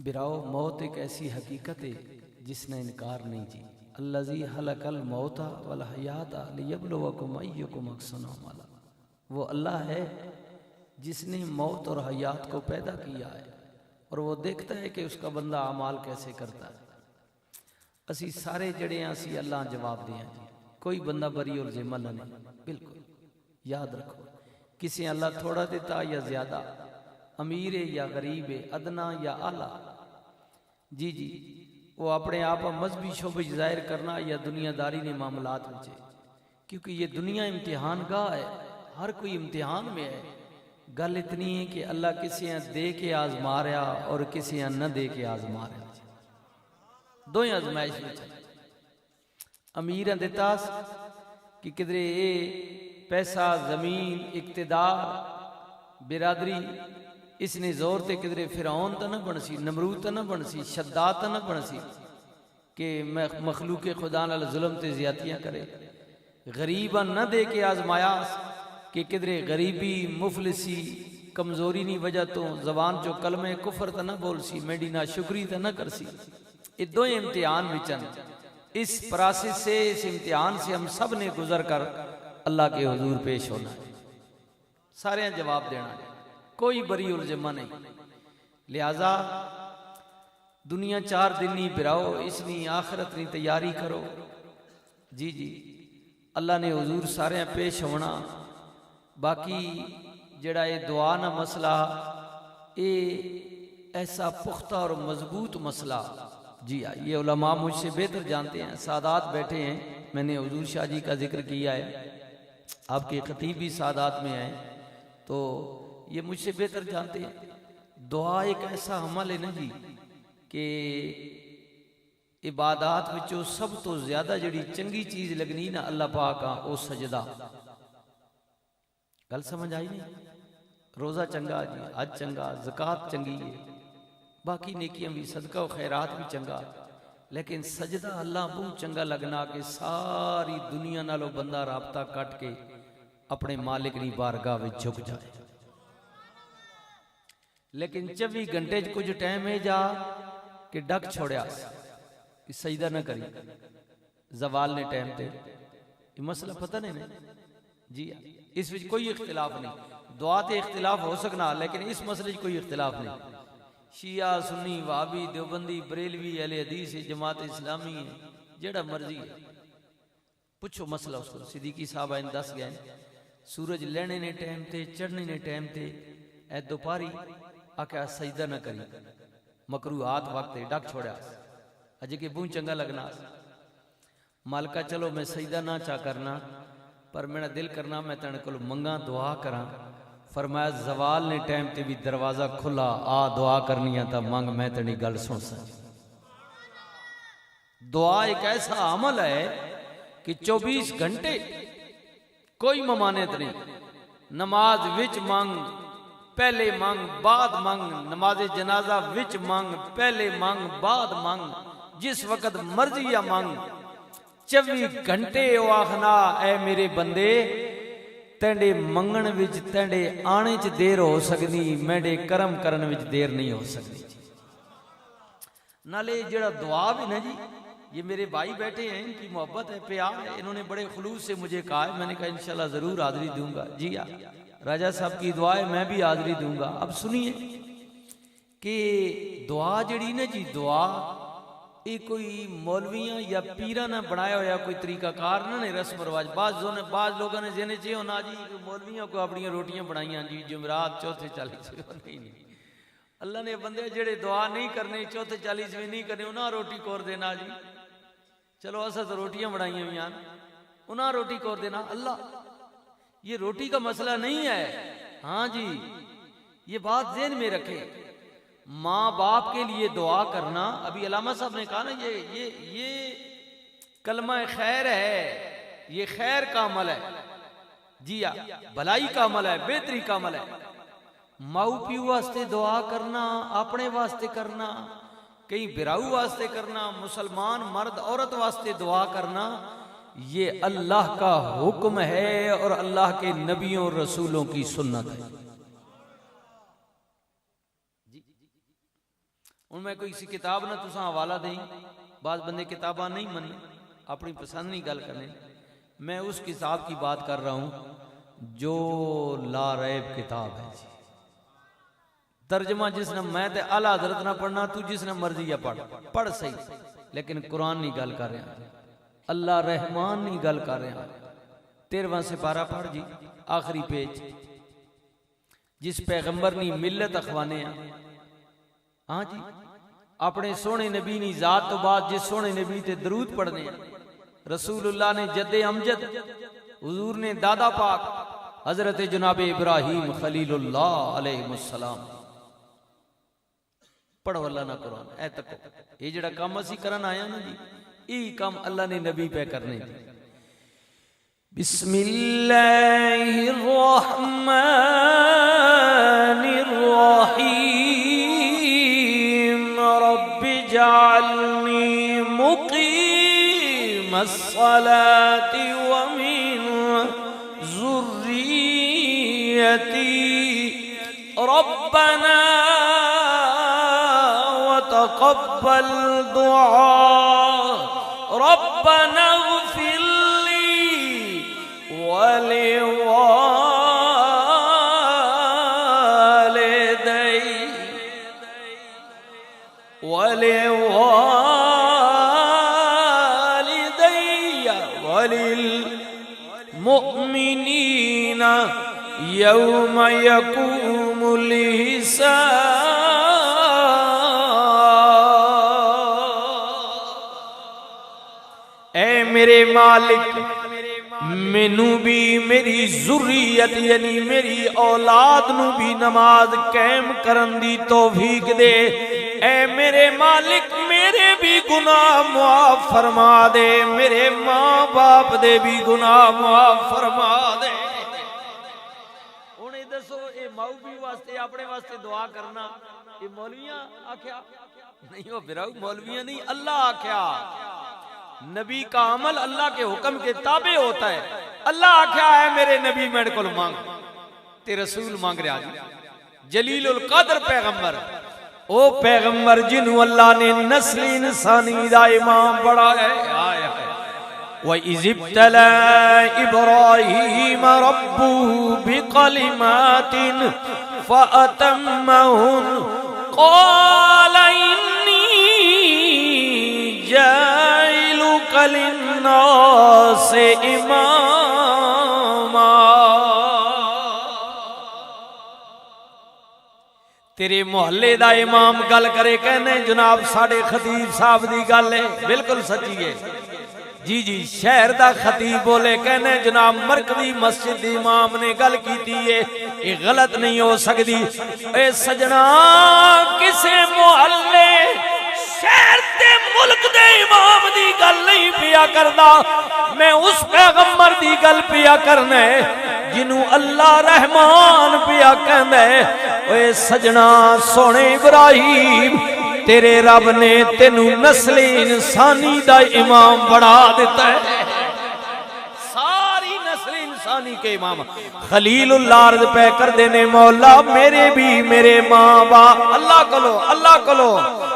बिराओ मौत एक ऐसी हकीकत है जिसने इनकार नहीं की। अल्लज़ी हलकल मौता वल हयाता लियब्लुवकुम अय्युकुम अहसनु अमला। वो अल्लाह है जिसने मौत और हयात को पैदा किया है और वो देखता है कि उसका बंदा अमाल कैसे करता है। असी सारे जड़े हैं, असी अल्लाह जवाब दें जी। कोई बंदा बरी और जिम्मल नहीं, बिल्कुल याद रखो। किसी अल्लाह थोड़ा देता या ज्यादा, अमीर है या गरीब है, अदना या आला, जी जी, वो अपने आप मजहबी शोबे जाहिर करना या दुनियादारी ने मामलात में, क्योंकि ये दुनिया इम्तिहान गाह है, हर कोई इम्तिहान में है। गल इतनी है कि अल्लाह किसी दे के आजमा रहा और किसी न दे के आजमा रहा, दो आजमाइश में। अमीर दिता कि किधरे ये पैसा, जमीन, इक्तदार, बिरादरी, इसने जोर ते किधरे फिरौन तो न बनसी, नमरूद तो न बनसी, शद्दाद तो न बनसी कि मैं मखलूक खुदा नाल जुल्म ते ज्यादतियां करे। गरीबा न दे के आजमाया कि किधरे गरीबी, मुफलिसी, कमजोरी नी वजह तो जबान चो कलमे कुफर तो न बोलसी, मेरी ना शुक्री तो न करसी। ये दो इम्तिहान विचन, इस प्रोसेस से, इस इम्तिहान से हम सब ने गुजर कर अल्लाह के हुजूर पेश होना है, सारे जवाब देना है, कोई बरी उलझमा नहीं। लिहाजा दुनिया 4 दिन नहीं बिराओ, इसनी आखिरत नी तैयारी करो। जी जी, अल्लाह ने हुजूर सारे पेश होना। बाकी जड़ा ये दुआ ना मसला, ये ऐसा पुख्ता और मजबूत मसला, जी हाँ, ये उलमा मुझसे बेहतर जानते हैं। सादात बैठे हैं, मैंने हुजूर शाह जी का जिक्र किया है, आपके खतीब भी सादात में आए, तो ये मुझसे बेहतर जानते हैं। दुआ एक ऐसा अमल है ना जी कि इबादत विचों सब तो ज्यादा जड़ी चंगी चीज लगनी ना अल्लाह पाक आ, वो सजदा। गल समझ आई नहीं? रोज़ा चंगा जी, हज चंगा, ज़कात चंगी है, बाकी नेकियां भी, सदका और खैरात भी चंगा, लेकिन सजदा अल्लाह बहुत चंगा लगना कि सारी दुनिया नालों बंदा राबता कट के अपने मालिक की बारगाह में झुक जाए। लेकिन 24 घंटे कुछ टाइम है जा कि डक छोड़िया कि सजदा न करी जवाल ने टाइम ते, ये मसला पता नहीं जी। इस विच कोई इख्तिलाफ नहीं, दुआ ते इख्तिलाफ हो सकना, लेकिन इस मसले कोई इख्तिलाफ नहीं। शिया, सुन्नी, वाबी, देवबंदी, बरेलवी, अहले हदीस, जमात इस्लामी है, जेड़ा मर्जी है, पूछो मसला उसको। सिद्दीकी साहब आए दस गए, सूरज लेने ने टाइम थे, चढ़ने ने टाइम थे, ए दोपहरी आख्या सजदा न करी, मकरूहात वक्त डक छोड़ा, अजे के बहुत चंगा लगना। मालका चलो मैं सजदा ना चा करना, पर मेरा दिल करना मैं तेरे को मंगा दुआ करा। फरमाया जवाल ने टाइम ते भी दरवाजा खुला, आ दुआ करनी है तो मंग, मैं तेरी गल सुन सक। दुआ एक ऐसा अमल है कि 24 घंटे कोई ममानियत नहीं। नमाज विच मंग, पहले मंग, बाद मंग, नमाज जनाजा विच मंग, पहले मंग, बाद मंग, जिस वक्त मर्जी या मंग। 24 घंटे आखना ऐ मेरे बंदे, तेरे मंगण विच, तेरे आने च देर हो सकती, मेरे कर्म करन विच देर नहीं हो सकती। नाले जड़ा दुआ भी ना जी, ये मेरे भाई बैठे हैं, इनकी मोहब्बत है, प्यार है, इन्होंने बड़े खुलूस से मुझे कहा है, मैंने कहा इंशाल्लाह जरूर हाजिरी दूंगा। जी हाँ, राजा साहब की दुआ है, मैं भी हाजिरी दूंगा। अब सुनिए कि दुआ जड़ी ना जी, दुआ ये कोई मौलवियां या पीरा ने बनाया होया कोई तरीकाकार ना नहीं, रस्म रवाज। बाज लोगों ने जिन्हें चाहिए होना जी मौलवियों को अपनी रोटियां बनाइया जी, जुमरात चौथे 40 नहीं। अल्लाह ने बंदे जेड़े दुआ नहीं करने, चौथे 40 में नहीं करने, उन्हें रोटी कोर देना जी। चलो असा तो रोटियां बनाई हुई, उन्हें रोटी कोर देना। अल्लाह, ये रोटी का मसला नहीं है। हाँ जी, ये बात ज़हन में रखे। माँ बाप के लिए दुआ करना, अभी अलामा साहब ने कहा ना, ये कलमा खैर है, ये खैर का अमल है। जी हाँ, भलाई का अमल है, बेहतरी का अमल है। माऊ प्यू वास्ते दुआ करना, अपने वास्ते करना, कहीं बिराऊ वास्ते करना, मुसलमान मर्द औरत वास्ते दुआ करना, ये अल्लाह का हुक्म है और अल्लाह के नबियों रसूलों की सुन्नत है। हूँ मैं कोई सी किताब ना तुसा हवाला दें, बाद बंदे किताबा नहीं मनी अपनी पसंद नहीं गल करने, मैं उस किताब की बात कर रहा हूँ जो लारैब किताब है जी। तर्जमा जिसने मैं ते आला हजरत ना पढ़ना, तू जिसने मर्जी या पढ़ सही, लेकिन कुरान नहीं गल कर रहा, अल्लाह रहमान नहीं गल कर रहा। 13वां सिपारा पढ़ जी, आखिरी पेज। जिस पैगंबर नी मिलत अखवाने, हाँ जी, अपने सोने नबी नी जात तो बाद जिस सोने नबी ते दरूद पढ़ने, रसूलुल्लाह ने जद्दे अमजद, हुजूर ने दादा पाक हजरत जनाब इब्राहिम खलीलुल्लाह अलैहिस्सलाम पढ़ो अल्लाह ना कुरान। ऐ तको ये जड़ा काम असी करन आया ना जी, यही काम अल्लाह ने नबी पे करने। बिस्मिल्लाहिर्रहमानिर्रहीम रब्बि जअलनी मुक़ीमस्सलाति व मिन ज़ुर्रियती रब्बना तक़ब्बल दुआ रब्बना इग़फ़िर ली वलिवालिदैया वलिल मुअ्मिनीना यौम यक़ूमुल हिसाब। ऐ मेरे मालिक, मैनू भी मेरी ज़ुर्रियत यानी मेरी औलाद नू भी नमाज कायम करन दी तौफीक दे। ऐ मेरे मालिक, मेरे भी गुनाह मुआफ फरमा दे, मेरे माँ बाप दे भी गुनाह मुआफ फरमा दे। हुणे दसो ये मौलवी वास्ते अपने वास्ते दुआ करना ये मौलवियां आख्या नहीं, हो फिर मौलवियां नहीं, अल्लाह आख्या। नबी का अमल अल्लाह के हुक्म के ताबे होता है। अल्लाह आख्या है मेरे नबी मेरे को मांग, ते रसूल मांग रहा जी, जलीलुल कद्र पैगंबर, ओ पैगंबर जिन्हों अल्लाह ने नस्ल इंसानी दा इमाम बनाया है। व इज़िब्तला इब्राहीम रब्बुहु बिकलिमातिन फ़अतम्महुन क़ाला इन्नी जाइलुका लिन्नासि इमामा। तेरे मोहल्ले दा इमाम गल करे, कहने जनाब साढ़े खतीब साहब दी गल है, बिल्कुल सच्ची है जी जी। शहर दा खतीब बोले, कहने जनाब मरकजी मस्जिद दी इमाम ने गल की है, ये गलत नहीं हो सकती। ए सजना, किसे मोहल्ले शहर दे मुल्क दे इमाम दी गल नहीं पिया करदा, मैं उस पैगंबर दी गल पिया करना है जिन्हों अल्लाह रहमान पिया कहंदा है। ओए सजना सोने इब्राहिम, तेरे रब ने तेनू नस्ल इंसानी दा इमाम बना दिता है, सारी नस्ल इंसानी के इमाम। खलीलुल्लाह अर्ज़ पे कर देने, मौला मेरे भी मेरे माँ बाप अल्लाह कलो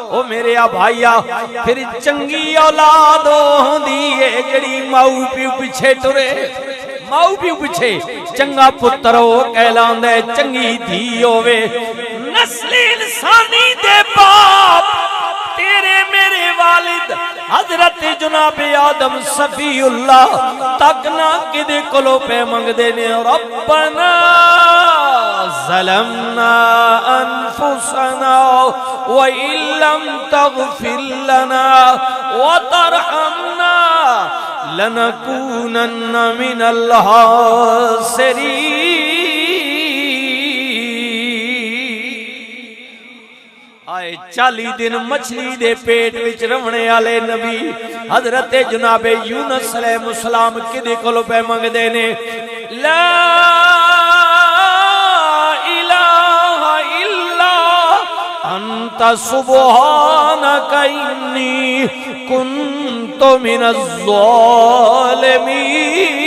ओ मेरे आ भाईया, फिर चंगी औलाद होंदी है जड़ी माऊ प्यू पिछे टुरे, माऊ प्यू पिछे चंगा पुत्र हो कहलांदा है, चंगी धी होवे। नस्ल इंसानी दे बाप तेरे मेरे वालिद हजरत जनाब आदम सफीउल्लाह तक ना किदे कोलो पे मंगदे ने, रब्बना ज़लमना अनफुसना व इल्लम तग़फिर लना व तरहमना लनकूनन्न मिनल खासिरीन। आए 40 दिन मछली दे पेट विच रवणे वाले नबी हजरत जनाबे यूनुस अलैहिस्सलाम किदे कोलों पे मंगदे ने, ला इलाहा इल्ला अंता सुब्हानका इन्नी कुन्तु मिनज़ ज़ालिमीन।